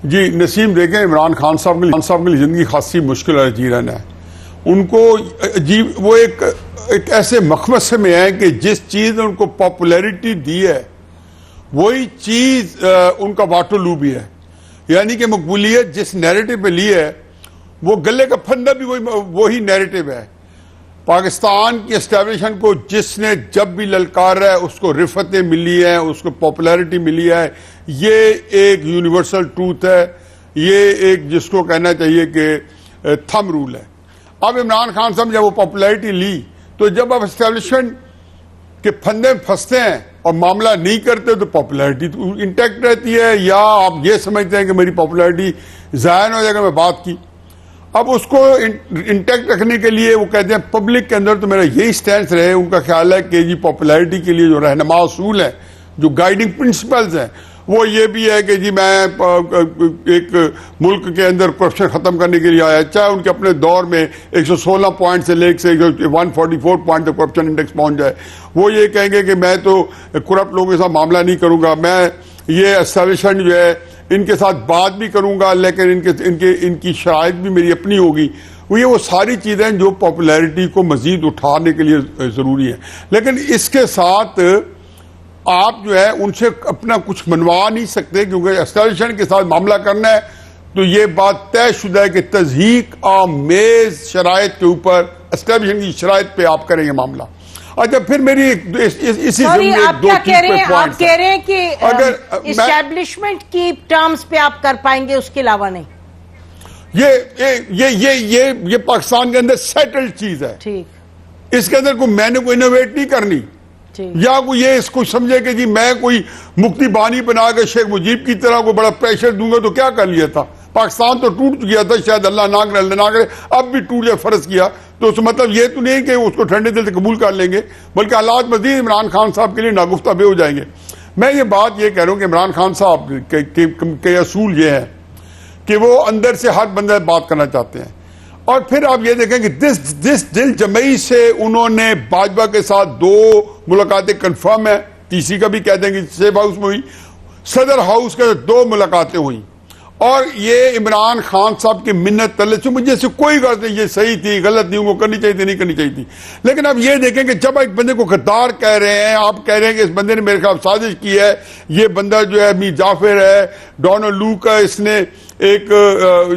जी नसीम, देखें, इमरान खान साहब के लिए जिंदगी खासी मुश्किल और जीरन है। उनको जी वो एक ऐसे मखमसे में है कि जिस चीज ने उनको पॉपुलैरिटी दी है वही चीज उनका वाटरलू भी है। यानी कि मकबूलियत जिस नैरेटिव पे ली है वो गले का फंदा भी वही नैरेटिव है। पाकिस्तान की एस्टेब्लिशमेंट को जिसने जब भी ललकारा है उसको रिफतें मिली हैं, उसको पॉपुलैरिटी मिली है। ये एक यूनिवर्सल ट्रूथ है, ये एक जिसको कहना चाहिए कि थंब रूल है। अब इमरान खान साहब जब वो पॉपुलैरिटी ली तो जब आप एस्टेब्लिशमेंट के फंदे में फंसते हैं और मामला नहीं करते तो पॉपुलैरिटी तो इंटैक्ट रहती है, या आप ये समझते हैं कि मेरी पॉपुलैरिटी ज़ाया हो जाएगा मैं बात की। अब उसको इंटैक्ट रखने के लिए वो कहते हैं पब्लिक के अंदर तो मेरा यही स्टैंड रहे। उनका ख्याल है कि जी पॉपुलैरिटी के लिए जो रहनुमा उसूल है, जो गाइडिंग प्रिंसिपल्स हैं, वो ये भी है कि जी मैं एक मुल्क के अंदर करप्शन खत्म करने के लिए आया। चाहे उनके अपने दौर में 116 पॉइंट से लेकर 144 पॉइंट तक करप्शन इंडेक्स पहुंच जाए, वो ये कहेंगे कि मैं तो करप्ट लोगों के साथ मामला नहीं करूंगा, मैं ये एस्टेब्लिशमेंट जो है इनके साथ बात भी करूंगा, लेकिन इनकी शराइत भी मेरी अपनी होगी। वो सारी चीजें जो पॉपुलैरिटी को मजीद उठाने के लिए जरूरी है। लेकिन इसके साथ आप जो है उनसे अपना कुछ मनवा नहीं सकते, क्योंकि एस्टेब्लिशमेंट के साथ मामला करना है तो ये बात तयशुदा है कि तज़हीक आमेज शराइत के ऊपर, एस्टेब्लिशमेंट की शराइत पे आप करेंगे मामला। अच्छा, फिर मेरी इसी आप क्या कह रहे हैं? आप कह रहे हैं कि अगर एस्टैब्लिशमेंट की टर्म्स पे आप कर पाएंगे, उसके अलावा नहीं? ये पाकिस्तान के अंदर सेटल्ड चीज है। ठीक, इसके अंदर कोई मैंने कोई इनोवेट नहीं करनी, या कोई ये इसको समझे कि जी मैं कोई मुक्ति बानी बना के शेख मुजीब की तरह को बड़ा प्रेशर दूंगा तो क्या कर लिया था। पाकिस्तान तो टूट गया था, शायद अल्लाह ना करे अब भी टूट जाए, फर्ज किया तो उसका मतलब ये तो नहीं कि उसको ठंडे दिल से कबूल कर लेंगे, बल्कि हालात मजीद इमरान खान साहब के लिए नागुफ्ता बे हो जाएंगे। मैं ये बात ये कह रहा हूं कि इमरान खान साहब के असूल ये है कि वो अंदर से हर बंदा बात करना चाहते हैं। और फिर आप ये देखें कि जिस दिल जमई से उन्होंने भाजपा के साथ 2 मुलाकातें कंफर्म है, तीसरी का भी कह देंगे सेब हाउस में हुई, सदर हाउस के 2 मुलाकातें हुई, और ये इमरान खान साहब की मिन्नत तले से मुझे से कोई गलत नहीं, ये सही थी गलत नहीं, उनको करनी चाहिए थी नहीं करनी चाहिए थी। लेकिन अब ये देखें कि जब एक बंदे को गद्दार कह रहे हैं, आप कह रहे हैं कि इस बंदे ने मेरे खिलाफ साजिश की है, ये बंदा जो है मीर जाफर है, डोनाल्ड लू का, इसने एक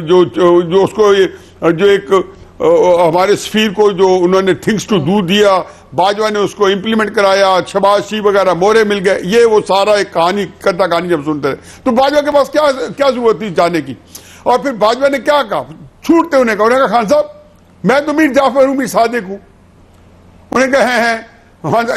जो उसको जो एक हमारे सफीर को जो उन्होंने थिंग्स टू डू दिया, बाजवा ने उसको इंप्लीमेंट कराया, शबाशी वगैरह मोरे मिल गए, ये वो सारा एक कहानी कथा कहानी जब सुनते रहे तो बाजवा के पास क्या जरूरत थी जाने की। और फिर बाजवा ने क्या कहा, छूटते उन्हें कहा खान साहब मैं तो मीर जाफर हूं, मीर सादिक हूं। उन्हें कहे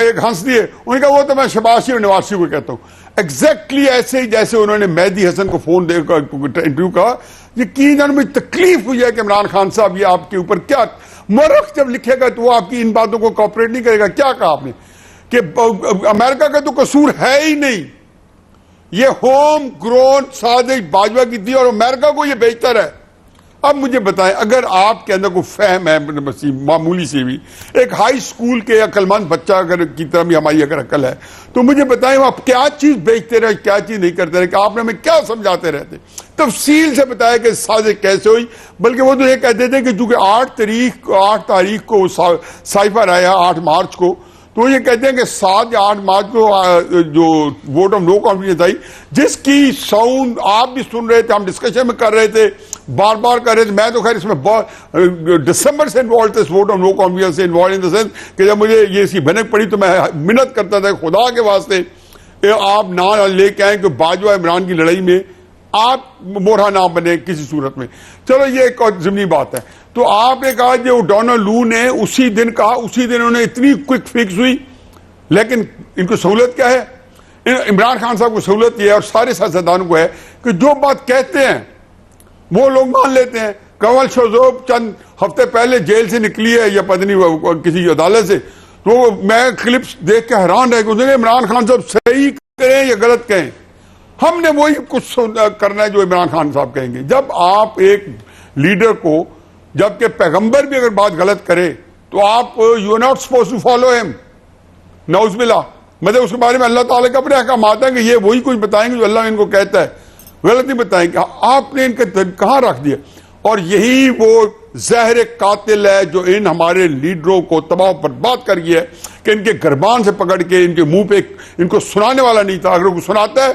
एक हंस दिए, उन्हें कहा वो तो मैं शबाशी और नवासी को कहता हूं। एग्जैक्टली ऐसे ही जैसे उन्होंने मेहदी हसन को फोन देकर इंटरव्यू कहा, यकीन मुझे तकलीफ हुई है कि इमरान खान साहब ये आपके ऊपर क्या मरख जब लिखेगा तो वो आपकी इन बातों को कॉपरेट नहीं करेगा। क्या कहा आपने कि अमेरिका का तो कसूर है ही नहीं, ये होम ग्रोन साजिश बाजवा की थी और अमेरिका को ये बेहतर है। अब मुझे बताएं, अगर आपके अंदर कोई फहम है मामूली से भी, एक हाई स्कूल के अक्लमंद बच्चा अगर की तरह भी हमारी अगर अकल है, तो मुझे बताएं आप क्या चीज बेचते रहे, क्या चीज नहीं करते रहे, कि आपने हमें क्या समझाते रहते, तफसील से बताया कि साजिश कैसे हुई। बल्कि वो तो ये कहते थे कि चूंकि 8 तारीख को साइफर आया 8 मार्च को, तो ये कहते हैं कि 7 या 8 मार्च को जो वोट ऑफ नो कॉन्फिडेंस आई, जिसकी साउंड आप भी सुन रहे थे, हम डिस्कशन में कर रहे थे, बार बार कर रहे थे। मैं तो खैर इसमें दिसंबर से इन्वॉल्व था, इस वोट ऑफ नो कॉन्फिडेंस से इन्वॉल्व इन द सेंस कि जब मुझे ये इसकी भनक पड़ी तो मैं मिन्नत करता था खुदा के वास्ते आप ना लेके आए कि बाजवा इमरान की लड़ाई में आप मोहरा ना बने किसी सूरत में। चलो ये एक और ज़िमनी बात है। तो आपने कहा जो डोनाल्ड लू ने उसी दिन कहा, उसी दिन उन्हें इतनी क्विक फिक्स हुई, लेकिन इनको सहूलत क्या है, इमरान खान साहब को सहूलत यह है और सारे सियासतदानों को है कि जो बात कहते हैं वो लोग मान लेते हैं। कंवल शोजोब चंद हफ्ते पहले जेल से निकली है या पता नहीं किसी अदालत से, तो मैं क्लिप्स देख के हैरान रह गया, इमरान खान साहब सही कहें या गलत कहें, हमने वही कुछ करना है जो इमरान खान साहब कहेंगे। जब आप एक लीडर को, जबकि पैगंबर भी अगर बात गलत करे तो आप you are not suppose to follow him, नौज़ बिल्लाह, मतलब उसके बारे में अल्लाह ताला का अपने अहकाम आता है कि ये वही कुछ बताएंगे जो अल्लाह इनको कहता है। गलत नहीं बताएंगे, आपने इनके कहां रख दिया। और यही वो जहर कातिल है जो इन हमारे लीडरों को तबाह बर्बाद कर गया है कि इनके गरबान से पकड़ के इनके मुंह पे इनको सुनाने वाला नहीं था। अगर वो सुनाता है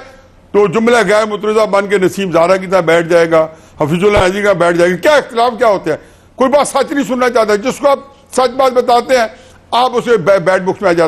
तो जुमला गैर मुतरज़ा बन के नसीम ज़ारा की तरह बैठ जाएगा, हफीजुल्लाह अजी का बैठ जाएगा। क्या इख्तिलाफ क्या होता है? कोई बात सच नहीं सुनना चाहता, जिसको आप सच बात बताते हैं आप उसे बैड बुक्स में आ जाते हैं।